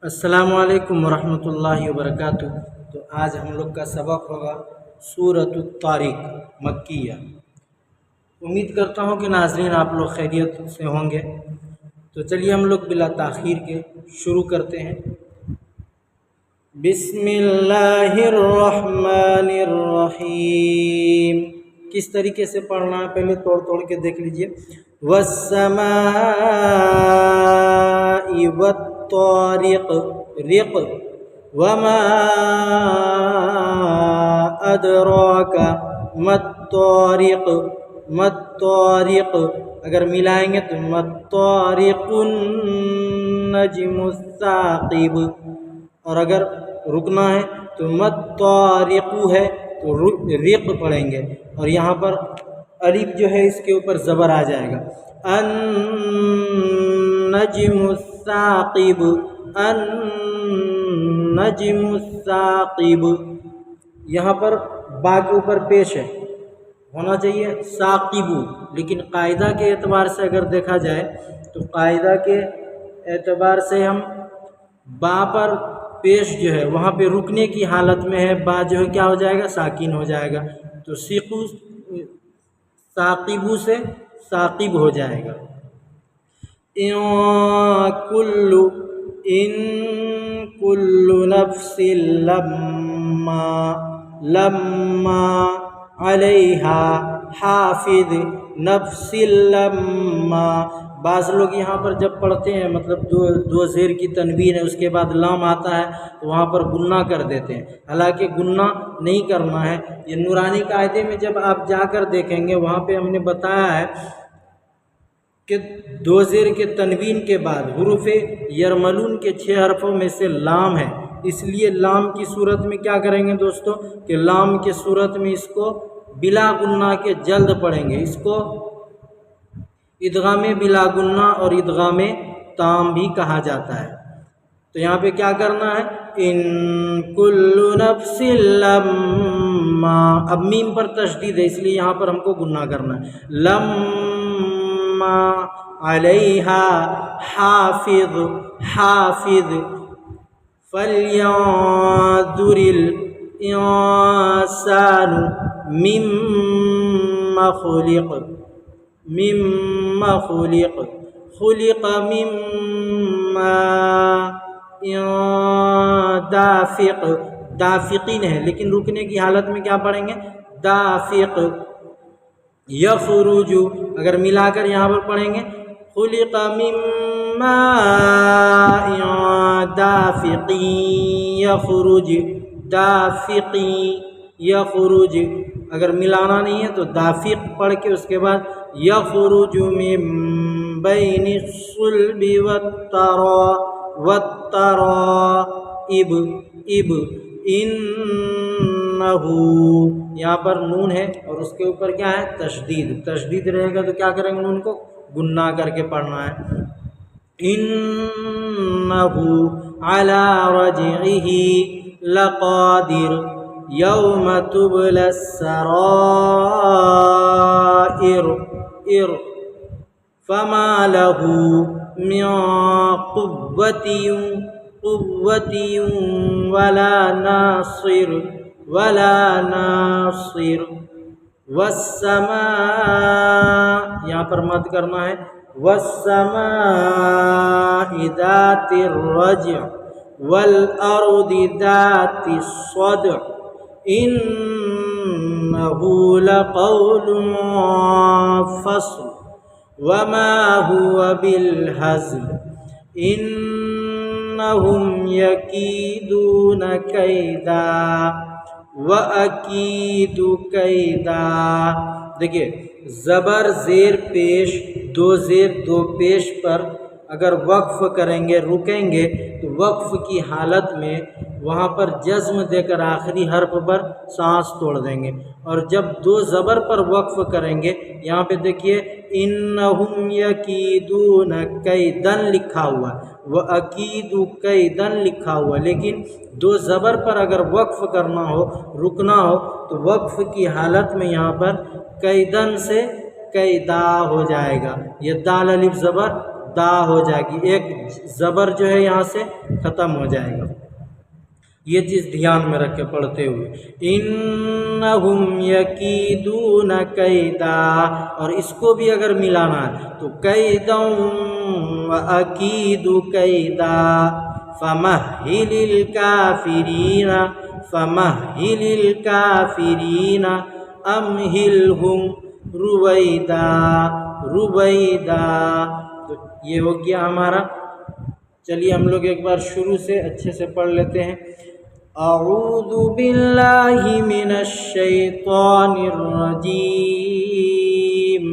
अस्सलामु अलैकुम वरहमतुल्लाहि वबरकातुह। तो आज हम लोग का सबक होगा सूरतुत तारिक मक्किया। उम्मीद करता हूँ कि नाज़रीन आप लोग खैरियत से होंगे। तो चलिए हम लोग बिला ताख़ीर के शुरू करते हैं। बिस्मिल्लाहिर्रहमानिर्रहीम। किस तरीके से पढ़ना है पहले तोड़ तोड़ के देख लीजिए। वस्समाइ वत्तारिक रिक वमा अदराका मत्तारिक मत्तारिक। अगर मिलाएंगे तो मत्तारिकुन नजमुस्साकिब, और अगर रुकना है तो मत्तारिकु है तो रिक पढ़ेंगे, और यहाँ पर अलिफ जो है इसके ऊपर ज़बर आ जाएगा। अन नजमुस्साकिब अन नजमुस्साकिब। यहाँ पर बा के ऊपर पेश है, होना चाहिए साकिबु, लेकिन कायदा के एतबार से अगर देखा जाए तो कायदा के एतबार से हम बा पर पेश जो है वहाँ पे रुकने की हालत में है, बा जो है क्या हो जाएगा, साकिन हो जाएगा। तो सीकु साकिबु से साकिब हो जाएगा। इन कुल्लु नफ्सिन लम्मा लम्मा अलैहा हाफिज नफ्सिल लम्मा। बाज़ लोग यहाँ पर जब पढ़ते हैं मतलब दो ज़ेर की तनवीन है उसके बाद लाम आता है तो वहाँ पर गुन्ना कर देते हैं, हालांकि गुन्ना नहीं करना है। ये नूरानी कायदे में जब आप जाकर देखेंगे वहाँ पे हमने बताया है कि दो ज़ेर के तनवीन के बाद हुरूफ़े यरमलून के 6 हरफों में से लाम है, इसलिए लाम की सूरत में क्या करेंगे दोस्तों कि लाम की सूरत में इसको बिला गुन्ना के जल्द पढ़ेंगे। इसको इदगामे बिला गुन्ना और इदगामे ताम भी कहा जाता है। तो यहाँ पे क्या करना है, इन कुल्लु नफ्सिन लम्मा। अब मीम पर तशदीद है इसलिए यहाँ पर हमको गुन्ना करना है। लम्मा अलैहा हाफिज हाफिज फल्यंजुरिल इंसानु मिम्मा खुलिक मिम्मा खुलिक खुलिक मिम्मा दाफिक। दाफिकीन है लेकिन रुकने की हालत में क्या पढ़ेंगे, दाफिक। यखरुजु अगर मिलाकर यहाँ पर पढ़ेंगे खुलिक मिम्मा दाफिकी यखरुज दाफिकी यखरुज। अगर मिलाना नहीं है तो दाफिक पढ़ के उसके बाद यखरुजु मिन बैनि सुल्बि वत्तराइब इब इन्नहु। यहाँ पर नून है और उसके ऊपर क्या है, तशदीद। तशदीद रहेगा तो क्या करेंगे, नून को गुन्ना करके पढ़ना है। इन्नहु अला रजइही लक़ादिर यौम तुबलस सराइर इर फमा लहू मिन कुव्वतिन वला नासिर वला नासिर। वस्समा यहाँ पर मत करना है, वस्समाइ ज़ातिर रज्अ वल अर्दि ज़ातिस सद्अ इन्नहु लक़ौलुन फ़स्ल वमा हुवा बिलहज़्ल इन्नहुम यकीदून कैदा व अकीदु कैदा। देखिए ज़बर ज़ेर पेश दो ज़ेर दो पेश पर अगर वक्फ़ करेंगे रुकेंगे तो वक्फ़ की हालत में वहाँ पर जज़्म देकर आखिरी हर्फ पर सांस तोड़ देंगे, और जब दो ज़बर पर वक्फ़ करेंगे यहाँ पे देखिए इन्नहुम यकीदून कैदन लिखा हुआ व अकीदु कैदन लिखा हुआ, लेकिन दो ज़बर पर अगर वक्फ़ करना हो रुकना हो तो वक्फ़ की हालत में यहाँ पर कैदन से कैदा हो जाएगा। ये दाल अलिफ ज़बर دا ہو جائے گی، ایک زبر جو ہے یہاں سے ختم ہو جائے گا۔ یہ چیز دھیان میں رکھ کے پڑھتے ہوئے انہم یکیدون کیدا، اور اس کو بھی اگر ملانا ہے تو کیدا واکید کیدا فمہل الکافرین امہلہم رویدا۔ تو یہ ہو گیا ہمارا۔ چلیے ہم لوگ ایک بار شروع سے اچھے سے پڑھ لیتے ہیں۔ اعوذ باللہ من الشیطان الرجیم،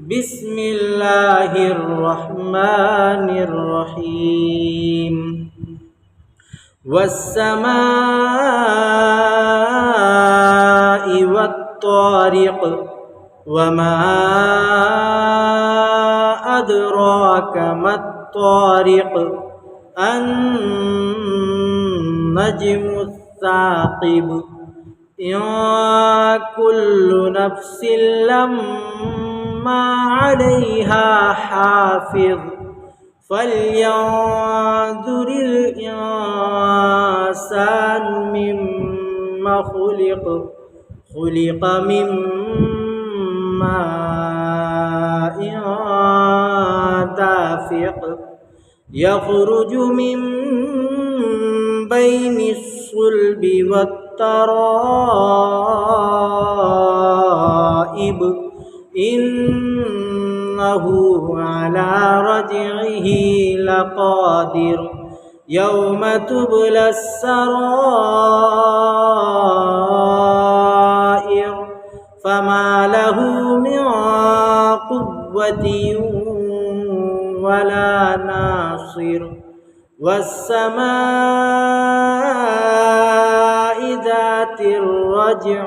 بسم اللہ الرحمن الرحیم۔ والسماء والطارق وما أدراك ما الطارق النجم الثاقب إن كل نفس لما عليها حافظ فلينظر الإنسان مما خلق من ماء دافق يخرج من بين الصلب والترائب إنه على رجعه لقادر يوم تبلى السرائر فما له من قوة ولا ناصر والسماء ذات الرجع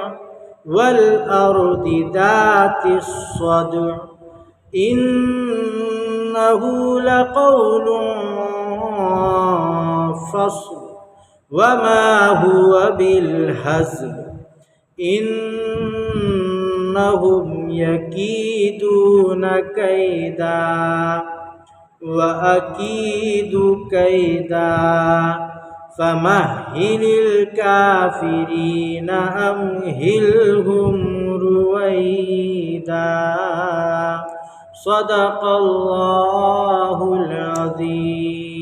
والأرض ذات الصدع إنه لقول فصل وما هو بالهزل إنهم يكيدون كيدا وأكيد كيدا فمهل الكافرين أمهلهم رويدا۔ صدق الله العظيم۔